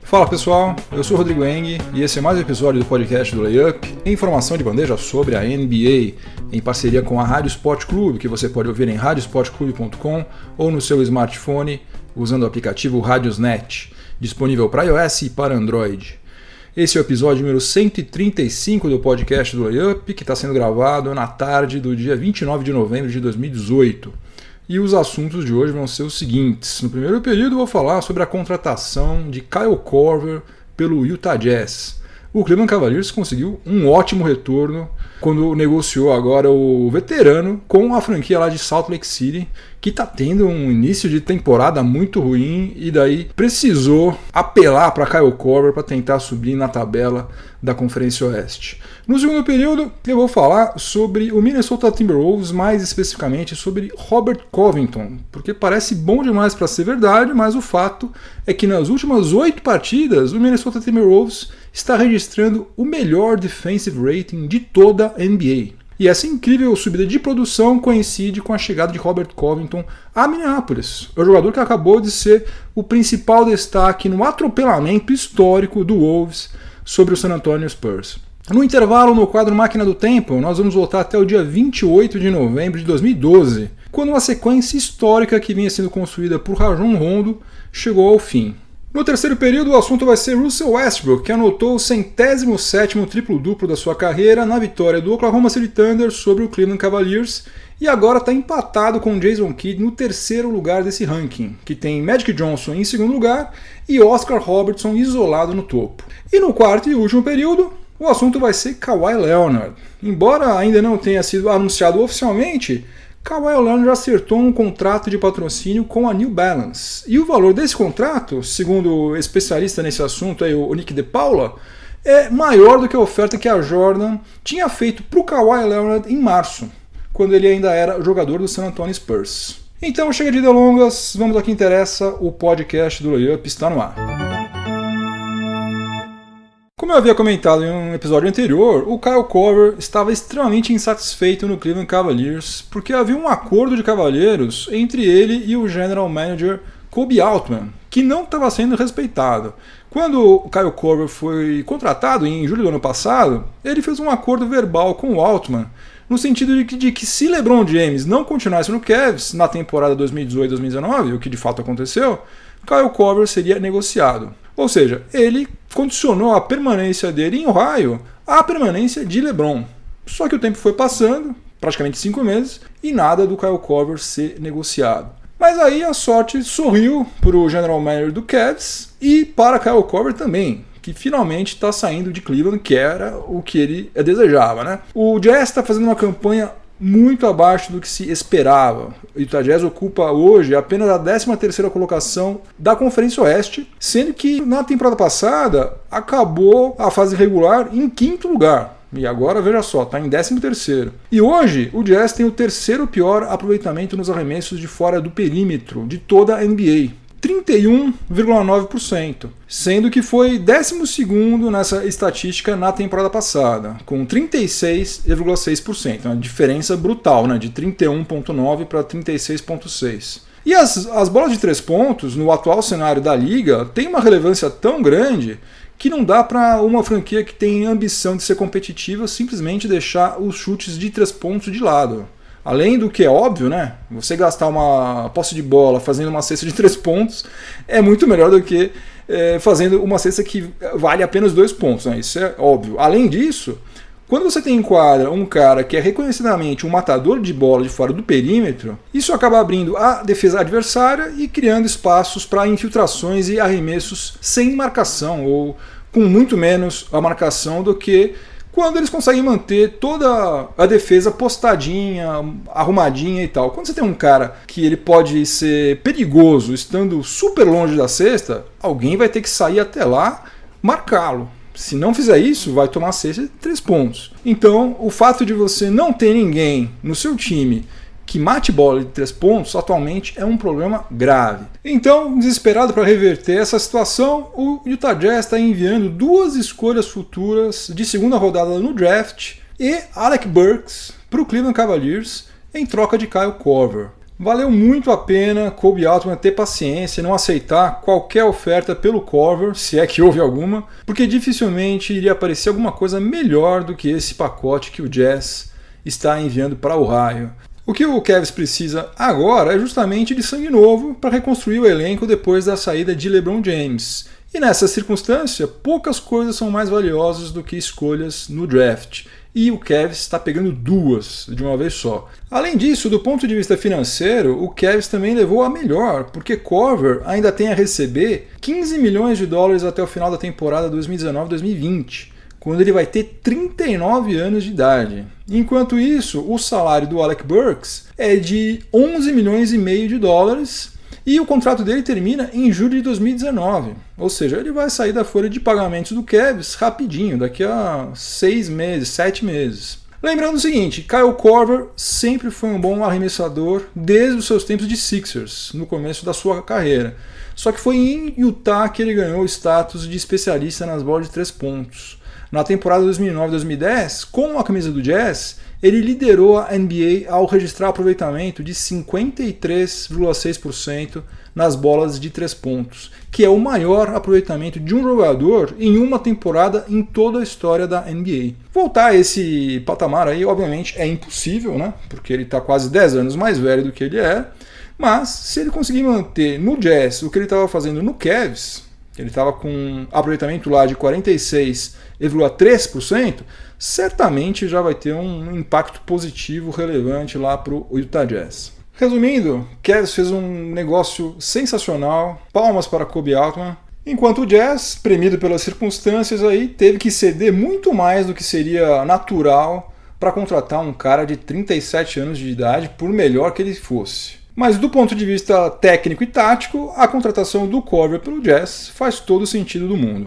Fala pessoal, eu sou o Rodrigo Eng e esse é mais um episódio do podcast do Layup, informação de bandeja sobre a NBA, em parceria com a Rádio Sport Clube, que você pode ouvir em radiosportclube.com ou no seu smartphone usando o aplicativo Radiosnet, disponível para iOS e para Android. Esse é o episódio número 135 do podcast do Layup, que está sendo gravado na tarde do dia 29 de novembro de 2018. E os assuntos de hoje vão ser os seguintes. No primeiro período eu vou falar sobre a contratação de Kyle Korver pelo Utah Jazz. O Cleveland Cavaliers conseguiu um ótimo retorno quando negociou agora o veterano com a franquia lá de Salt Lake City, que está tendo um início de temporada muito ruim e daí precisou apelar para Kyle Korver para tentar subir na tabela da Conferência Oeste. No segundo período eu vou falar sobre o Minnesota Timberwolves, mais especificamente sobre Robert Covington, porque parece bom demais para ser verdade, mas o fato é que nas últimas 8 partidas o Minnesota Timberwolves está registrando o melhor defensive rating de toda a NBA. E essa incrível subida de produção coincide com a chegada de Robert Covington a Minneapolis, o jogador que acabou de ser o principal destaque no atropelamento histórico do Wolves sobre o San Antonio Spurs. No intervalo, no quadro Máquina do Tempo, nós vamos voltar até o dia 28 de novembro de 2012, quando uma sequência histórica que vinha sendo construída por Rajon Rondo chegou ao fim. No terceiro período, o assunto vai ser Russell Westbrook, que anotou o 107º triplo-duplo da sua carreira na vitória do Oklahoma City Thunder sobre o Cleveland Cavaliers e agora está empatado com Jason Kidd no terceiro lugar desse ranking, que tem Magic Johnson em segundo lugar e Oscar Robertson isolado no topo. E no quarto e último período, o assunto vai ser Kawhi Leonard. Embora ainda não tenha sido anunciado oficialmente, Kawhi Leonard já acertou um contrato de patrocínio com a New Balance. E o valor desse contrato, segundo o especialista nesse assunto, o Nick DePaula, é maior do que a oferta que a Jordan tinha feito para o Kawhi Leonard em março, quando ele ainda era jogador do San Antonio Spurs. Então chega de delongas, vamos ao que interessa, o podcast do Layup está no ar. Como eu havia comentado em um episódio anterior, o Kyle Korver estava extremamente insatisfeito no Cleveland Cavaliers porque havia um acordo de cavalheiros entre ele e o general manager Koby Altman, que não estava sendo respeitado. Quando o Kyle Korver foi contratado em julho do ano passado, ele fez um acordo verbal com o Altman, no sentido de que se LeBron James não continuasse no Cavs na temporada 2018-2019, o que de fato aconteceu, Kyle Korver seria negociado. Ou seja, ele condicionou a permanência dele em Ohio à permanência de LeBron. Só que o tempo foi passando, praticamente 5 meses, e nada do Kyle Korver ser negociado. Mas aí a sorte sorriu para o general manager do Cavs e para Kyle Korver também, que finalmente está saindo de Cleveland, que era o que ele desejava, né? O Jazz está fazendo uma campanha muito abaixo do que se esperava. O Utah Jazz ocupa hoje apenas a 13ª colocação da Conferência Oeste, sendo que na temporada passada acabou a fase regular em 5º lugar. E agora, veja só, está em 13º. E hoje o Jazz tem o terceiro pior aproveitamento nos arremessos de fora do perímetro de toda a NBA. 31,9%, sendo que foi 12º nessa estatística na temporada passada, com 36,6%, uma diferença brutal, né, de 31,9% para 36,6%. E as bolas de 3 pontos, no atual cenário da liga, têm uma relevância tão grande que não dá para uma franquia que tem ambição de ser competitiva simplesmente deixar os chutes de 3 pontos de lado. Além do que é óbvio, né? Você gastar uma posse de bola fazendo uma cesta de 3 pontos é muito melhor do que fazendo uma cesta que vale apenas 2 pontos, né? Isso é óbvio. Além disso, quando você tem em quadra um cara que é reconhecidamente um matador de bola de fora do perímetro, isso acaba abrindo a defesa adversária e criando espaços para infiltrações e arremessos sem marcação ou com muito menos a marcação do que quando eles conseguem manter toda a defesa postadinha, arrumadinha e tal. Quando você tem um cara que ele pode ser perigoso estando super longe da cesta, alguém vai ter que sair até lá marcá-lo. Se não fizer isso, vai tomar cesta de 3 pontos. Então, o fato de você não ter ninguém no seu time que mate bola de 3 pontos atualmente é um problema grave. Então, desesperado para reverter essa situação, o Utah Jazz está enviando 2 escolhas futuras de segunda rodada no draft e Alec Burks para o Cleveland Cavaliers em troca de Kyle Korver. Valeu muito a pena Kobe Altman ter paciência e não aceitar qualquer oferta pelo Korver, se é que houve alguma, porque dificilmente iria aparecer alguma coisa melhor do que esse pacote que o Jazz está enviando para o Ohio. O que o Cavs precisa agora é justamente de sangue novo para reconstruir o elenco depois da saída de LeBron James. E nessa circunstância, poucas coisas são mais valiosas do que escolhas no draft. E o Cavs está pegando duas de uma vez só. Além disso, do ponto de vista financeiro, o Cavs também levou a melhor, porque Korver ainda tem a receber 15 milhões de dólares até o final da temporada 2019-2020, quando ele vai ter 39 anos de idade. Enquanto isso, o salário do Alec Burks é de 11 milhões e meio de dólares e o contrato dele termina em julho de 2019. Ou seja, ele vai sair da folha de pagamentos do Cavs rapidinho, daqui a 6 meses, 7 meses. Lembrando o seguinte, Kyle Korver sempre foi um bom arremessador desde os seus tempos de Sixers, no começo da sua carreira. Só que foi em Utah que ele ganhou o status de especialista nas bolas de 3 pontos. Na temporada 2009-2010, com a camisa do Jazz, ele liderou a NBA ao registrar aproveitamento de 53,6% nas bolas de 3 pontos, que é o maior aproveitamento de um jogador em uma temporada em toda a história da NBA. Voltar a esse patamar aí, obviamente, é impossível, né? Porque ele está quase 10 anos mais velho do que ele é, mas se ele conseguir manter no Jazz o que ele estava fazendo no Cavs, ele estava com um aproveitamento lá de 46,3%, certamente já vai ter um impacto positivo relevante lá para o Utah Jazz. Resumindo, Cavs fez um negócio sensacional, palmas para Kobe Altman, enquanto o Jazz, premido pelas circunstâncias, aí, teve que ceder muito mais do que seria natural para contratar um cara de 37 anos de idade, por melhor que ele fosse. Mas do ponto de vista técnico e tático, a contratação do Korver pelo Jazz faz todo o sentido do mundo.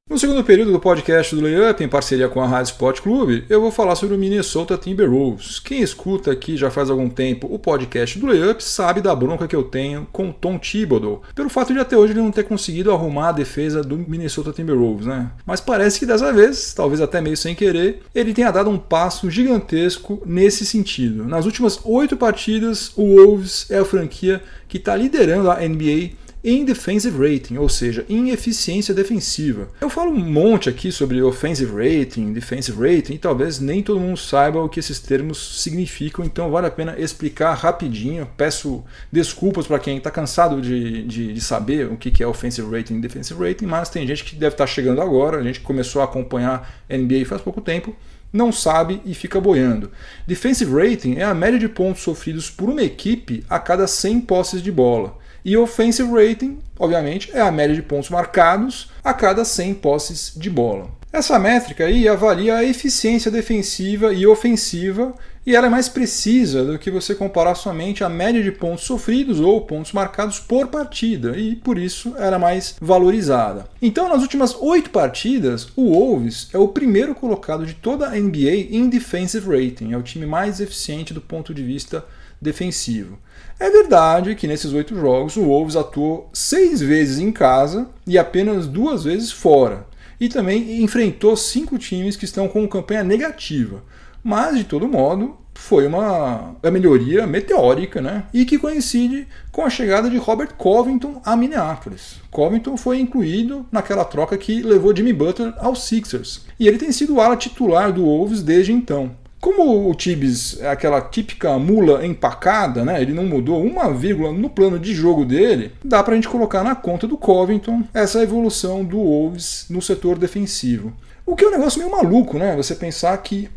No segundo período do podcast do Layup, em parceria com a Rádio Sport Clube, eu vou falar sobre o Minnesota Timberwolves. Quem escuta aqui já faz algum tempo o podcast do Layup sabe da bronca que eu tenho com o Tom Thibodeau, pelo fato de até hoje ele não ter conseguido arrumar a defesa do Minnesota Timberwolves, né? Mas parece que dessa vez, talvez até meio sem querer, ele tenha dado um passo gigantesco nesse sentido. Nas últimas 8 partidas, o Wolves é a franquia que está liderando a NBA em defensive rating, ou seja, em eficiência defensiva. Eu falo um monte aqui sobre offensive rating, defensive rating, e talvez nem todo mundo saiba o que esses termos significam, então vale a pena explicar rapidinho. Peço desculpas para quem está cansado de saber o que é offensive rating e defensive rating, mas tem gente que deve estar chegando agora, a gente que começou a acompanhar NBA faz pouco tempo, não sabe e fica boiando. Defensive rating é a média de pontos sofridos por uma equipe a cada 100 posses de bola. E offensive rating, obviamente, é a média de pontos marcados a cada 100 posses de bola. Essa métrica aí avalia a eficiência defensiva e ofensiva e ela é mais precisa do que você comparar somente a média de pontos sofridos ou pontos marcados por partida e, por isso, ela é mais valorizada. Então, nas últimas 8 partidas, o Wolves é o primeiro colocado de toda a NBA em defensive rating, é o time mais eficiente do ponto de vista defensivo. É verdade que nesses 8 jogos o Wolves atuou 6 vezes em casa e apenas 2 vezes fora. E também enfrentou 5 times que estão com campanha negativa. Mas, de todo modo, foi uma melhoria meteórica, né? E que coincide com a chegada de Robert Covington a Minneapolis. Covington foi incluído naquela troca que levou Jimmy Butler aos Sixers. E ele tem sido o ala titular do Wolves desde então. Como o Tibbs é aquela típica mula empacada, né? Ele não mudou uma vírgula no plano de jogo dele, dá pra gente colocar na conta do Covington essa evolução do Wolves no setor defensivo. O que é um negócio meio maluco, né? Você pensar que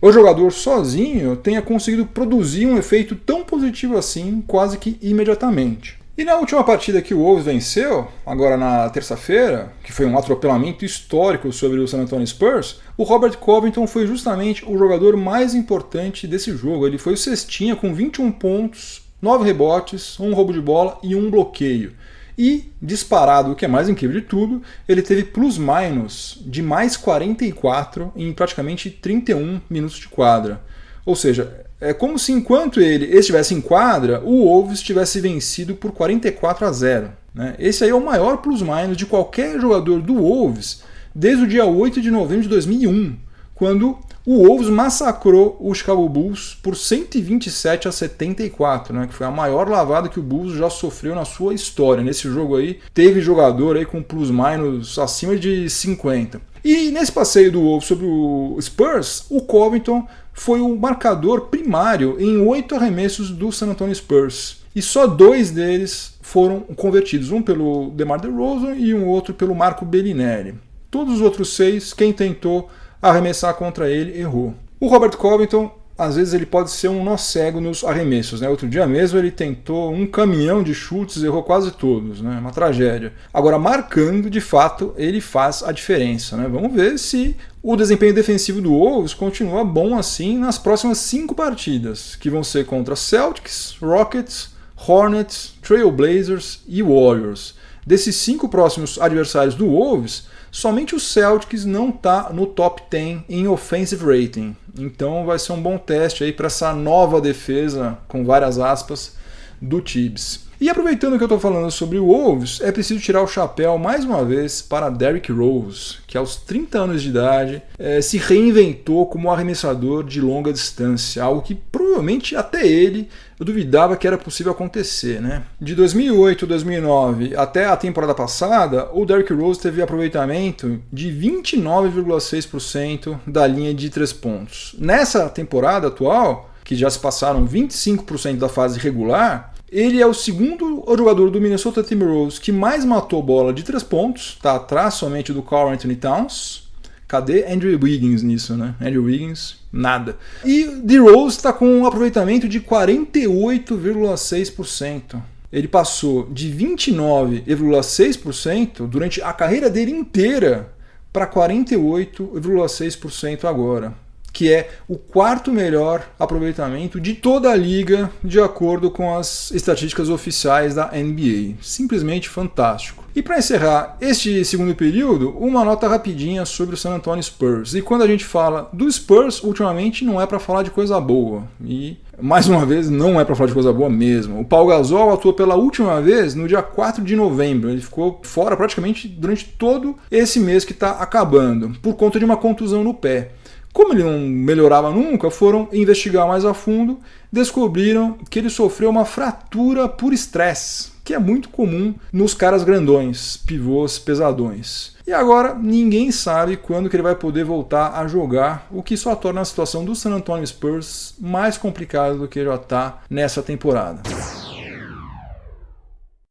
o jogador sozinho tenha conseguido produzir um efeito tão positivo assim quase que imediatamente. E na última partida que o Wolves venceu, agora na terça-feira, que foi um atropelamento histórico sobre o San Antonio Spurs, o Robert Covington foi justamente o jogador mais importante desse jogo. Ele foi o cestinha com 21 pontos, 9 rebotes, 1 roubo de bola e 1 bloqueio. E, disparado, o que é mais incrível de tudo, ele teve plus-minus de mais 44 em praticamente 31 minutos de quadra. Ou seja, é como se enquanto ele estivesse em quadra, o Wolves tivesse vencido por 44-0. Né? Esse aí é o maior plus-minus de qualquer jogador do Wolves desde o dia 8 de novembro de 2001, quando o Wolves massacrou o Chicago Bulls por 127-74, né, que foi a maior lavada que o Bulls já sofreu na sua história. Nesse jogo aí, teve jogador aí com plus-minus acima de 50. E nesse passeio do Wolves sobre o Spurs, o Covington foi o marcador primário em 8 arremessos do San Antonio Spurs. E só 2 deles foram convertidos, um pelo DeMar DeRozan e um outro pelo Marco Bellinelli. Todos os outros 6, quem tentou arremessar contra ele errou. O Robert Covington, às vezes ele pode ser um nó cego nos arremessos, né? Outro dia mesmo ele tentou um caminhão de chutes, errou quase todos, né? Uma tragédia. Agora, marcando, de fato, ele faz a diferença, né? Vamos ver se o desempenho defensivo do Wolves continua bom assim nas próximas 5 partidas, que vão ser contra Celtics, Rockets, Hornets, Trail Blazers e Warriors. Desses 5 próximos adversários do Wolves, somente o Celtics não está no top 10 em offensive rating. Então vai ser um bom teste aí para essa nova defesa, com várias aspas, do Tibbs. E aproveitando que eu estou falando sobre o Wolves, é preciso tirar o chapéu mais uma vez para Derrick Rose, que aos 30 anos de idade se reinventou como arremessador de longa distância, algo que provavelmente até ele eu duvidava que era possível acontecer, né? De 2008 a 2009 até a temporada passada, o Derrick Rose teve aproveitamento de 29,6% da linha de 3 pontos. Nessa temporada atual, que já se passaram 25% da fase regular, ele é o segundo jogador do Minnesota Timberwolves que mais matou bola de 3 pontos, está atrás somente do Karl-Anthony Towns. Cadê Andrew Wiggins nisso, né? Andrew Wiggins, nada. E DeRozan está com um aproveitamento de 48,6%. Ele passou de 29,6% durante a carreira dele inteira para 48,6% agora, que é o 4º melhor aproveitamento de toda a liga, de acordo com as estatísticas oficiais da NBA. Simplesmente fantástico. E para encerrar este segundo período, uma nota rapidinha sobre o San Antonio Spurs. E quando a gente fala do Spurs, ultimamente não é para falar de coisa boa. E, mais uma vez, não é para falar de coisa boa mesmo. O Pau Gasol atuou pela última vez no dia 4 de novembro. Ele ficou fora praticamente durante todo esse mês que está acabando, por conta de uma contusão no pé. Como ele não melhorava nunca, foram investigar mais a fundo, descobriram que ele sofreu uma fratura por estresse, que é muito comum nos caras grandões, pivôs pesadões. E agora ninguém sabe quando que ele vai poder voltar a jogar, o que só torna a situação do San Antonio Spurs mais complicada do que já está nessa temporada.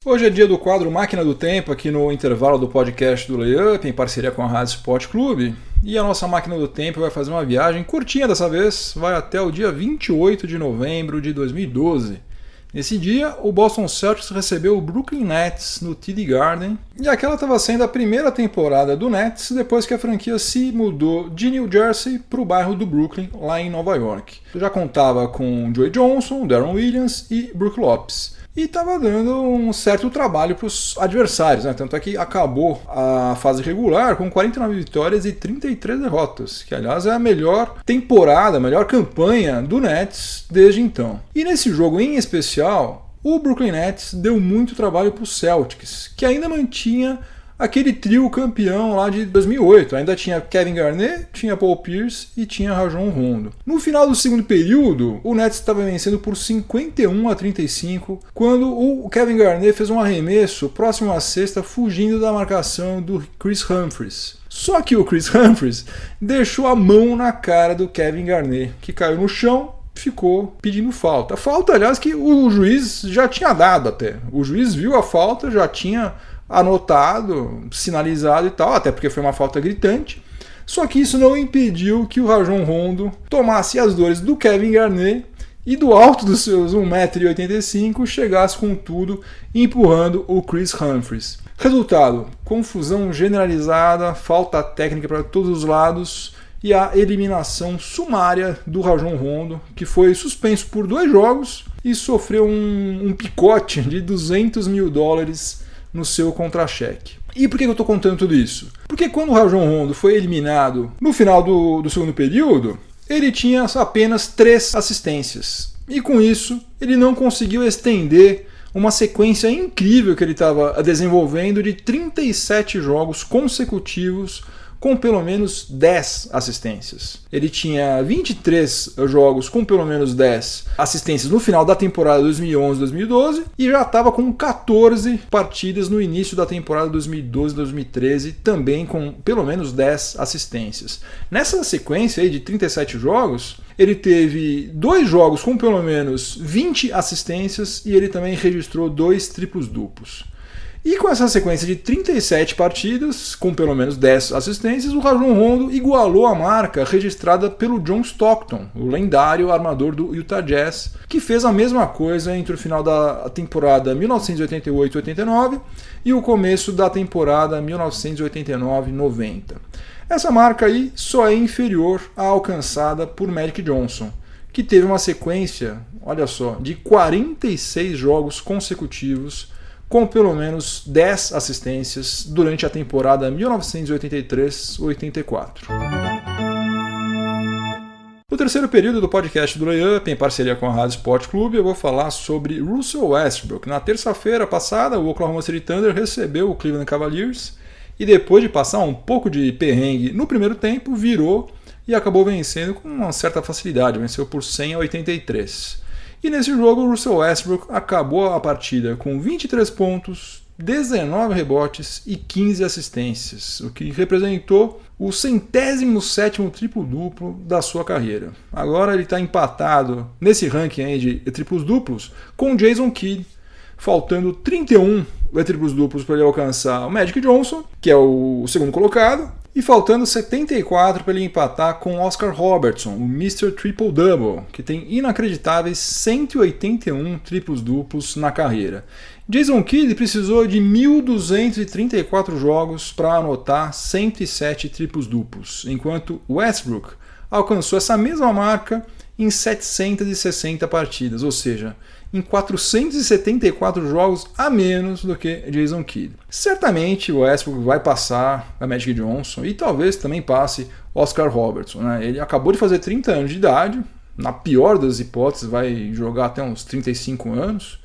Hoje é dia do quadro Máquina do Tempo, aqui no intervalo do podcast do Layup, em parceria com a Rádio Sport Clube. E a nossa Máquina do Tempo vai fazer uma viagem curtinha dessa vez, vai até o dia 28 de novembro de 2012. Nesse dia, o Boston Celtics recebeu o Brooklyn Nets no TD Garden, e aquela estava sendo a primeira temporada do Nets depois que a franquia se mudou de New Jersey para o bairro do Brooklyn, lá em Nova York. Já contava com Joey Johnson, Deron Williams e Brook Lopes. E estava dando um certo trabalho para os adversários, né? Tanto é que acabou a fase regular com 49 vitórias e 33 derrotas, que aliás é a melhor temporada, a melhor campanha do Nets desde então. E nesse jogo em especial, o Brooklyn Nets deu muito trabalho para os Celtics, que ainda mantinha aquele trio campeão lá de 2008. Ainda tinha Kevin Garnett, tinha Paul Pierce e tinha Rajon Rondo. No final do segundo período, o Nets estava vencendo por 51-35, quando o Kevin Garnett fez um arremesso próximo à cesta, fugindo da marcação do Chris Humphries. Só que o Chris Humphries deixou a mão na cara do Kevin Garnett, que caiu no chão, ficou pedindo falta. Falta, aliás, que o juiz já tinha dado até. O juiz viu a falta, já tinha anotado, sinalizado e tal, até porque foi uma falta gritante. Só que isso não impediu que o Rajon Rondo tomasse as dores do Kevin Garnett e do alto dos seus 1,85 m chegasse com tudo, empurrando o Chris Humphries. Resultado: confusão generalizada, falta técnica para todos os lados e a eliminação sumária do Rajon Rondo, que foi suspenso por 2 jogos e sofreu um picote de $200 mil no seu contra-cheque. E por que eu estou contando tudo isso? Porque quando o Rajon Rondo foi eliminado no final do segundo período, ele tinha apenas 3 assistências. E com isso, ele não conseguiu estender uma sequência incrível que ele estava desenvolvendo de 37 jogos consecutivos com pelo menos 10 assistências. Ele tinha 23 jogos com pelo menos 10 assistências no final da temporada 2011-2012 e já estava com 14 partidas no início da temporada 2012-2013, também com pelo menos 10 assistências. Nessa sequência aí de 37 jogos, ele teve 2 jogos com pelo menos 20 assistências e ele também registrou 2 triplos duplos. E com essa sequência de 37 partidas, com pelo menos 10 assistências, o Rajon Rondo igualou a marca registrada pelo John Stockton, o lendário armador do Utah Jazz, que fez a mesma coisa entre o final da temporada 1988-89 e o começo da temporada 1989-90. Essa marca aí só é inferior à alcançada por Magic Johnson, que teve uma sequência, olha só, de 46 jogos consecutivos com pelo menos 10 assistências durante a temporada 1983-84. No terceiro período do podcast do Layup, em parceria com a Rádio Sport Clube, eu vou falar sobre Russell Westbrook. Na terça-feira passada, o Oklahoma City Thunder recebeu o Cleveland Cavaliers e depois de passar um pouco de perrengue no primeiro tempo, virou e acabou vencendo com uma certa facilidade, venceu por 100-83. E nesse jogo, o Russell Westbrook acabou a partida com 23 pontos, 19 rebotes e 15 assistências, o que representou o 107º triplo-duplo da sua carreira. Agora ele está empatado nesse ranking aí de triplos-duplos com Jason Kidd, faltando 31 triplos duplos para ele alcançar o Magic Johnson, que é o segundo colocado, e faltando 74 para ele empatar com Oscar Robertson, o Mr. Triple Double, que tem inacreditáveis 181 triplos duplos na carreira. Jason Kidd precisou de 1.234 jogos para anotar 107 triplos duplos, enquanto Westbrook alcançou essa mesma marca em 760 partidas, ou seja, em 474 jogos a menos do que Jason Kidd. Certamente o Westbrook vai passar a Magic Johnson e talvez também passe Oscar Robertson, né? Ele acabou de fazer 30 anos de idade, na pior das hipóteses vai jogar até uns 35 anos,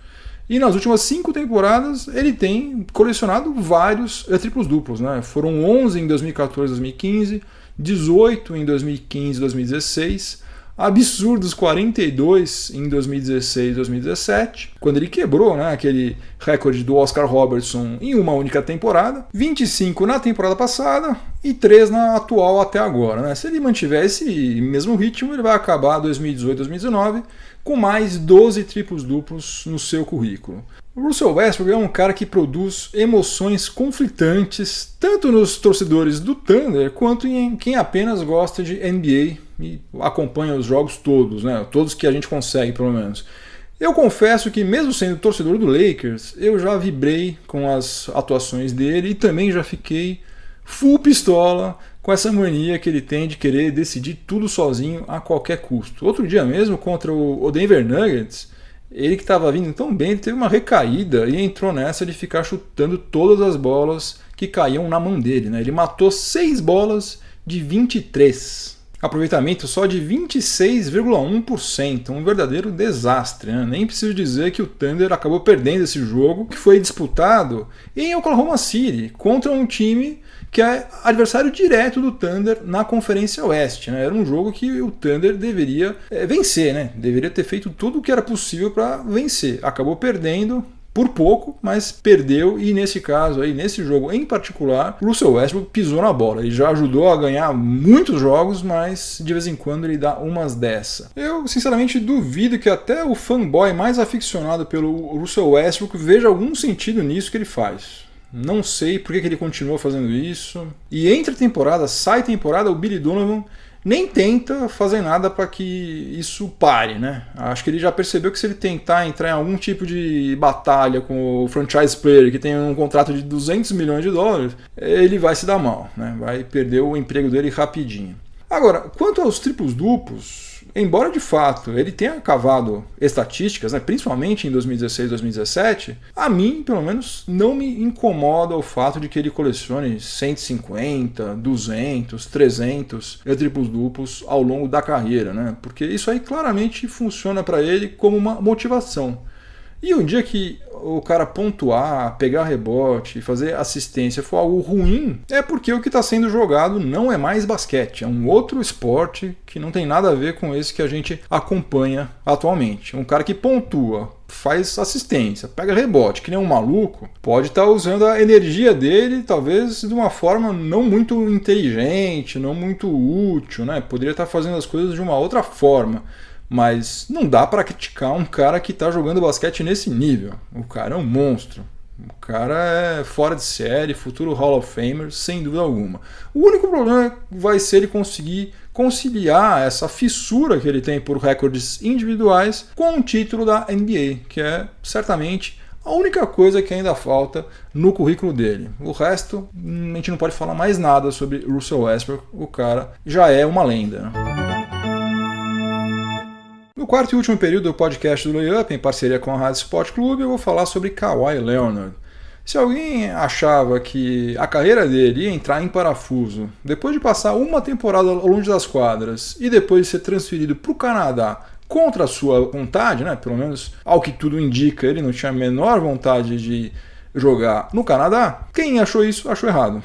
e nas últimas 5 temporadas ele tem colecionado vários triplos duplos, né? Foram 11 em 2014-2015, 18 em 2015-2016, absurdos 42 em 2016-2017, quando ele quebrou, né, aquele recorde do Oscar Robertson em uma única temporada, 25 na temporada passada e 3 na atual até agora, né? Se ele mantiver esse mesmo ritmo, ele vai acabar 2018-2019 com mais 12 triplos duplos no seu currículo. O Russell Westbrook é um cara que produz emoções conflitantes tanto nos torcedores do Thunder quanto em quem apenas gosta de NBA e acompanha os jogos todos, né? Todos que a gente consegue, pelo menos. Eu confesso que, mesmo sendo torcedor do Lakers, eu já vibrei com as atuações dele e também já fiquei full pistola com essa mania que ele tem de querer decidir tudo sozinho a qualquer custo. Outro dia mesmo, contra o Denver Nuggets, ele que estava vindo tão bem, ele teve uma recaída e entrou nessa de ficar chutando todas as bolas que caíam na mão dele, né? Ele matou 6 bolas de 23. Aproveitamento só de 26,1%, um verdadeiro desastre, né? Nem preciso dizer que o Thunder acabou perdendo esse jogo, que foi disputado em Oklahoma City, contra um time que é adversário direto do Thunder na Conferência Oeste, né? Era um jogo que o Thunder deveria vencer, né? Deveria ter feito tudo o que era possível para vencer. Acabou perdendo por pouco, mas perdeu, e nesse caso aí, nesse jogo em particular, o Russell Westbrook pisou na bola. Ele já ajudou a ganhar muitos jogos, mas de vez em quando ele dá umas dessa. Eu sinceramente duvido que até o fanboy mais aficionado pelo Russell Westbrook veja algum sentido nisso que ele faz. Não sei por que ele continua fazendo isso. E entre temporada, sai temporada, o Billy Donovan nem tenta fazer nada para que isso pare, né? Acho que ele já percebeu que se ele tentar entrar em algum tipo de batalha com o franchise player que tem um contrato de 200 milhões de dólares, ele vai se dar mal, né? Vai perder o emprego dele rapidinho. Agora, quanto aos triplos duplos, embora de fato ele tenha cavado estatísticas, né, principalmente em 2016 e 2017, a mim, pelo menos, não me incomoda o fato de que ele colecione 150, 200, 300 triplos duplos ao longo da carreira, né? Porque isso aí claramente funciona para ele como uma motivação. E um dia que o cara pontuar, pegar rebote, fazer assistência for algo ruim, é porque o que está sendo jogado não é mais basquete, é um outro esporte que não tem nada a ver com esse que a gente acompanha atualmente. Um cara que pontua, faz assistência, pega rebote, que nem um maluco, pode estar usando a energia dele talvez de uma forma não muito inteligente, não muito útil, né? Poderia estar fazendo as coisas de uma outra forma. Mas não dá para criticar um cara que está jogando basquete nesse nível. O cara é um monstro. O cara é fora de série, futuro Hall of Famer, sem dúvida alguma. O único problema vai ser ele conseguir conciliar essa fissura que ele tem por recordes individuais com o título da NBA, que é certamente a única coisa que ainda falta no currículo dele. O resto, a gente não pode falar mais nada sobre Russell Westbrook. O cara já é uma lenda. No quarto e último período do podcast do Layup, em parceria com a Rádio Sport Clube, eu vou falar sobre Kawhi Leonard. Se alguém achava que a carreira dele ia entrar em parafuso depois de passar uma temporada longe das quadras e depois de ser transferido para o Canadá contra a sua vontade, né? Pelo menos ao que tudo indica, ele não tinha a menor vontade de jogar no Canadá, quem achou isso achou errado.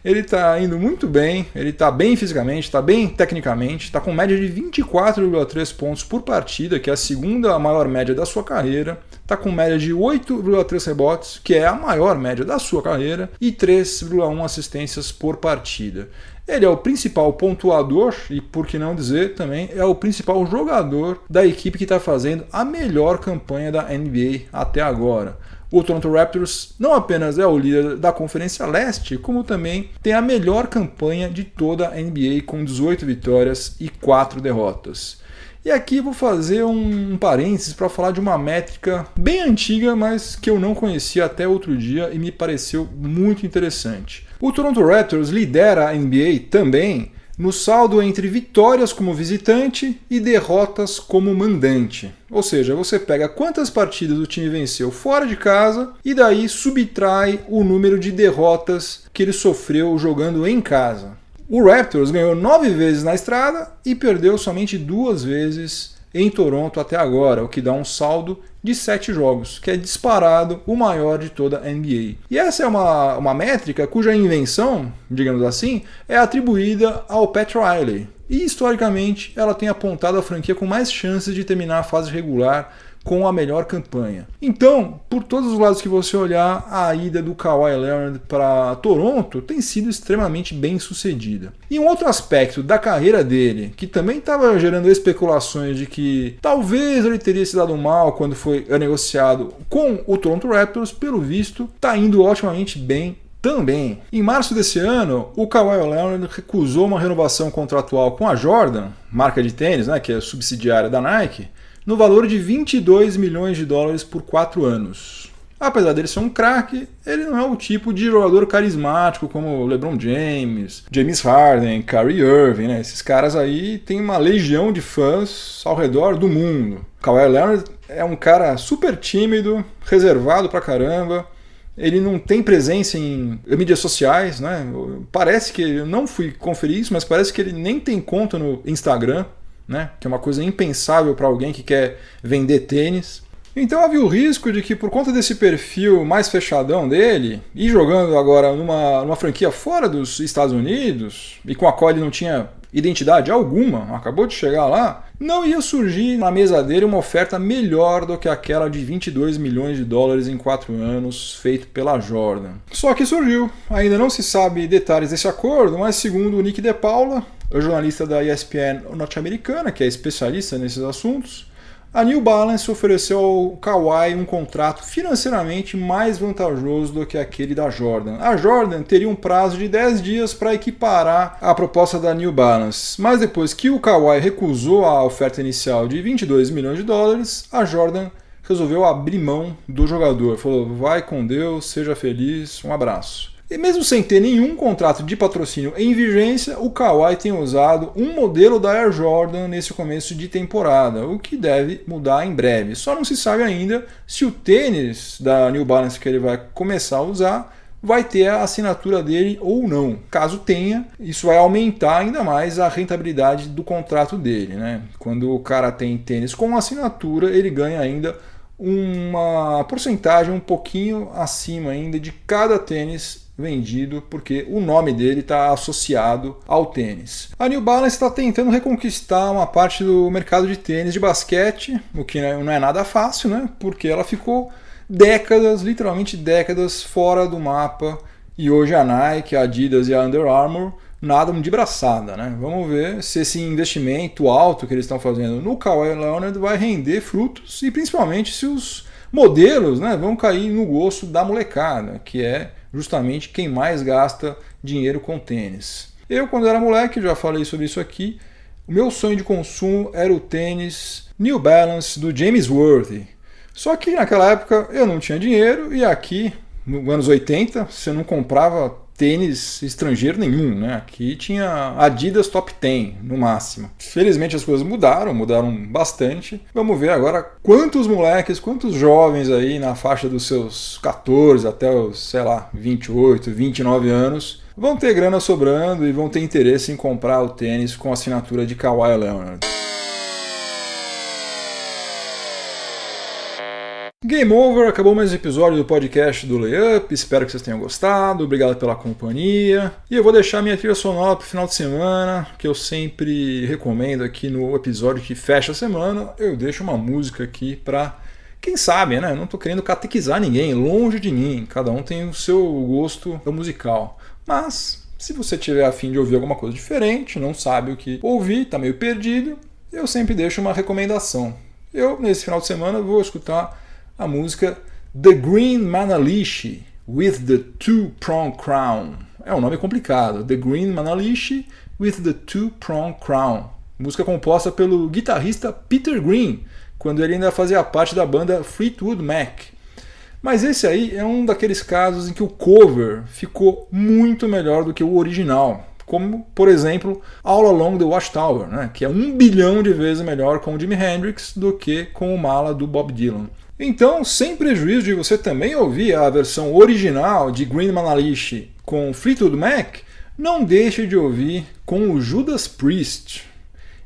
Ele está indo muito bem, ele está bem fisicamente, está bem tecnicamente, está com média de 24,3 pontos por partida, que é a segunda maior média da sua carreira, está com média de 8,3 rebotes, que é a maior média da sua carreira, e 3,1 assistências por partida. Ele é o principal pontuador e, por que não dizer, também é o principal jogador da equipe que está fazendo a melhor campanha da NBA até agora. O Toronto Raptors não apenas é o líder da Conferência Leste, como também tem a melhor campanha de toda a NBA, com 18 vitórias e 4 derrotas. E aqui vou fazer um parênteses para falar de uma métrica bem antiga, mas que eu não conhecia até outro dia e me pareceu muito interessante. O Toronto Raptors lidera a NBA também no saldo entre vitórias como visitante e derrotas como mandante. Ou seja, você pega quantas partidas o time venceu fora de casa e daí subtrai o número de derrotas que ele sofreu jogando em casa. O Raptors ganhou 9 vezes na estrada e perdeu somente 2 vezes em Toronto até agora, o que dá um saldo de 7 jogos, que é disparado o maior de toda a NBA. E essa é uma métrica cuja invenção, digamos assim, é atribuída ao Pat Riley. E historicamente ela tem apontado a franquia com mais chances de terminar a fase regular com a melhor campanha. Então, por todos os lados que você olhar, a ida do Kawhi Leonard para Toronto tem sido extremamente bem sucedida. E um outro aspecto da carreira dele, que também estava gerando especulações de que talvez ele teria se dado mal quando foi negociado com o Toronto Raptors, pelo visto, está indo otimamente bem também. Em março desse ano, o Kawhi Leonard recusou uma renovação contratual com a Jordan, marca de tênis, né, que é subsidiária da Nike, no valor de 22 milhões de dólares por 4 anos. Apesar dele ser um craque, ele não é o tipo de jogador carismático como LeBron James, James Harden, Kyrie Irving, né? Esses caras aí têm uma legião de fãs ao redor do mundo. Kawhi Leonard é um cara super tímido, reservado pra caramba. Ele não tem presença em mídias sociais, né? Parece que, eu não fui conferir isso, mas parece que ele nem tem conta no Instagram, né? Que é uma coisa impensável para alguém que quer vender tênis. Então havia o risco de que, por conta desse perfil mais fechadão dele, e jogando agora numa franquia fora dos Estados Unidos, e com a qual ele não tinha identidade alguma, acabou de chegar lá, não ia surgir na mesa dele uma oferta melhor do que aquela de 22 milhões de dólares em 4 anos, feito pela Jordan. Só que surgiu. Ainda não se sabe detalhes desse acordo, mas segundo o Nick DePaula, o jornalista da ESPN norte-americana, que é especialista nesses assuntos, a New Balance ofereceu ao Kawhi um contrato financeiramente mais vantajoso do que aquele da Jordan. A Jordan teria um prazo de 10 dias para equiparar a proposta da New Balance, mas depois que o Kawhi recusou a oferta inicial de 22 milhões de dólares, a Jordan resolveu abrir mão do jogador. Falou, vai com Deus, seja feliz, um abraço. E mesmo sem ter nenhum contrato de patrocínio em vigência, o Kawhi tem usado um modelo da Air Jordan nesse começo de temporada, o que deve mudar em breve. Só não se sabe ainda se o tênis da New Balance que ele vai começar a usar vai ter a assinatura dele ou não. Caso tenha, isso vai aumentar ainda mais a rentabilidade do contrato dele, né? Quando o cara tem tênis com assinatura, ele ganha ainda uma porcentagem um pouquinho acima ainda de cada tênis vendido, porque o nome dele está associado ao tênis. A New Balance está tentando reconquistar uma parte do mercado de tênis de basquete, o que não é nada fácil, né? Porque ela ficou décadas, literalmente décadas, fora do mapa, e hoje a Nike, a Adidas e a Under Armour nadam de braçada, né? Vamos ver se esse investimento alto que eles estão fazendo no Kawhi Leonard vai render frutos e principalmente se os modelos, né, vão cair no gosto da molecada, que é justamente quem mais gasta dinheiro com tênis. Eu, quando era moleque, já falei sobre isso aqui, o meu sonho de consumo era o tênis New Balance do James Worthy. Só que naquela época eu não tinha dinheiro e aqui, nos anos 80, você não comprava tênis estrangeiro nenhum, né? Aqui tinha Adidas Top 10 no máximo. Felizmente as coisas mudaram bastante. Vamos ver agora quantos moleques, quantos jovens aí na faixa dos seus 14 até os, 28, 29 anos vão ter grana sobrando e vão ter interesse em comprar o tênis com a assinatura de Kawhi Leonard. Game over, acabou mais um episódio do podcast do Layup, espero que vocês tenham gostado, obrigado pela companhia. E eu vou deixar minha trilha sonora para o final de semana, que eu sempre recomendo aqui no episódio que fecha a semana. Eu deixo uma música aqui para, quem sabe, né? Eu não estou querendo catequizar ninguém, longe de mim, cada um tem o seu gosto musical. Mas, se você tiver a fim de ouvir alguma coisa diferente, não sabe o que ouvir, está meio perdido, eu sempre deixo uma recomendação. Eu, nesse final de semana, vou escutar a música The Green Manalishi with the Two-Prong Crown. É um nome complicado. The Green Manalishi with the Two-Prong Crown. Música composta pelo guitarrista Peter Green, quando ele ainda fazia parte da banda Fleetwood Mac. Mas esse aí é um daqueles casos em que o cover ficou muito melhor do que o original. Como, por exemplo, All Along the Watchtower, né? Que é 1 bilhão de vezes melhor com o Jimi Hendrix do que com o Mala do Bob Dylan. Então, sem prejuízo de você também ouvir a versão original de Green Manalishi com Fleetwood Mac, não deixe de ouvir com o Judas Priest.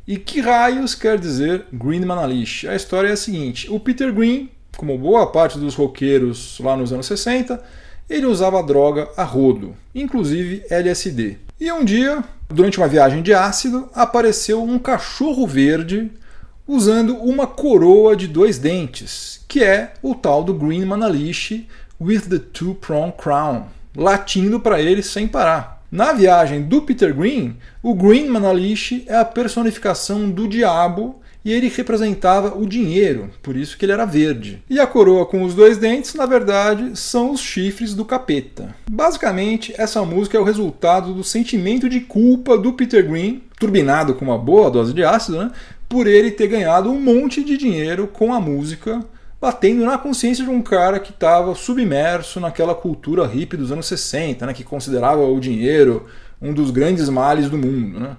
E que raios quer dizer Green Manalishi? A história é a seguinte: o Peter Green, como boa parte dos roqueiros lá nos anos 60, ele usava droga a rodo, inclusive LSD. E um dia, durante uma viagem de ácido, apareceu um cachorro verde usando uma coroa de 2 dentes, que é o tal do Green Manalishi with the Two-Prong Crown, latindo para ele sem parar. Na viagem do Peter Green, o Green Manalishi é a personificação do diabo e ele representava o dinheiro, por isso que ele era verde. E a coroa com os 2 dentes, na verdade, são os chifres do capeta. Basicamente, essa música é o resultado do sentimento de culpa do Peter Green, turbinado com uma boa dose de ácido, né, por ele ter ganhado um monte de dinheiro com a música, batendo na consciência de um cara que estava submerso naquela cultura hippie dos anos 60, né, que considerava o dinheiro um dos grandes males do mundo, né?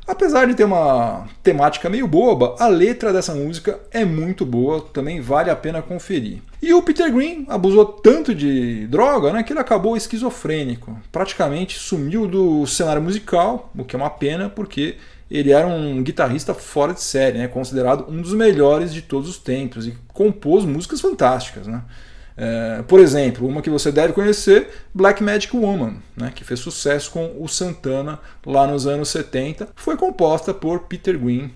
Apesar de ter uma temática meio boba, a letra dessa música é muito boa, também vale a pena conferir. E o Peter Green abusou tanto de droga, né, que ele acabou esquizofrênico. Praticamente sumiu do cenário musical, o que é uma pena, porque ele era um guitarrista fora de série, né, considerado um dos melhores de todos os tempos e compôs músicas fantásticas, né? Por exemplo, uma que você deve conhecer, Black Magic Woman, né, que fez sucesso com o Santana lá nos anos 70, foi composta por Peter Green,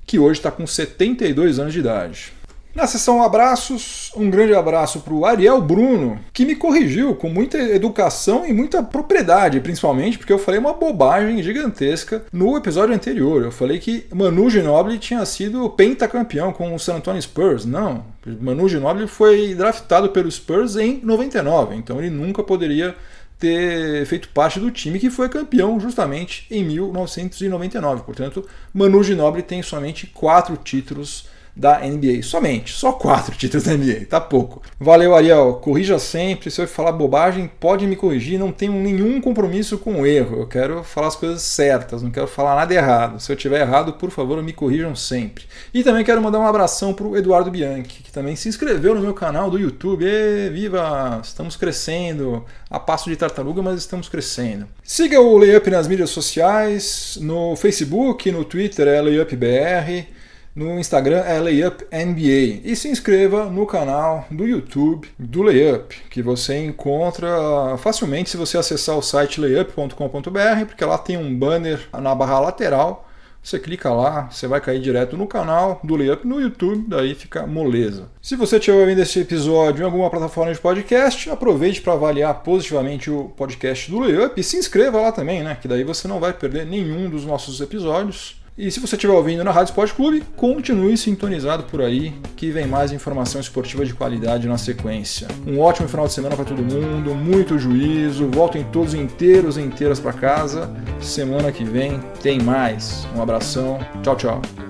que hoje está com 72 anos de idade. Na seção abraços, um grande abraço para o Ariel Bruno, que me corrigiu com muita educação e muita propriedade, principalmente porque eu falei uma bobagem gigantesca no episódio anterior. Eu falei que Manu Ginobili tinha sido pentacampeão com o San Antonio Spurs. Não, Manu Ginobili foi draftado pelo Spurs em 99, então ele nunca poderia ter feito parte do time que foi campeão justamente em 1999. Portanto, Manu Ginobili tem somente 4 títulos da NBA, só 4 títulos da NBA, tá pouco. Valeu, Ariel, corrija sempre, se eu falar bobagem pode me corrigir, não tenho nenhum compromisso com o erro, eu quero falar as coisas certas, não quero falar nada errado. Se eu tiver errado, por favor, me corrijam sempre. E também quero mandar um abração pro Eduardo Bianchi, que também se inscreveu no meu canal do YouTube. Viva! Estamos crescendo, a passo de tartaruga, mas estamos crescendo. Siga o Layup nas mídias sociais, no Facebook, no Twitter é LayupBR. No Instagram é Layup NBA. E se inscreva no canal do YouTube do Layup, que você encontra facilmente se você acessar o site layup.com.br, porque lá tem um banner na barra lateral. Você clica lá, você vai cair direto no canal do Layup no YouTube, daí fica moleza. Se você estiver ouvindo esse episódio em alguma plataforma de podcast, aproveite para avaliar positivamente o podcast do Layup e se inscreva lá também, né? Que daí você não vai perder nenhum dos nossos episódios. E se você estiver ouvindo na Rádio Sport Clube, continue sintonizado por aí, que vem mais informação esportiva de qualidade na sequência. Um ótimo final de semana para todo mundo, muito juízo, voltem todos inteiras para casa. Semana que vem tem mais. Um abração, tchau, tchau.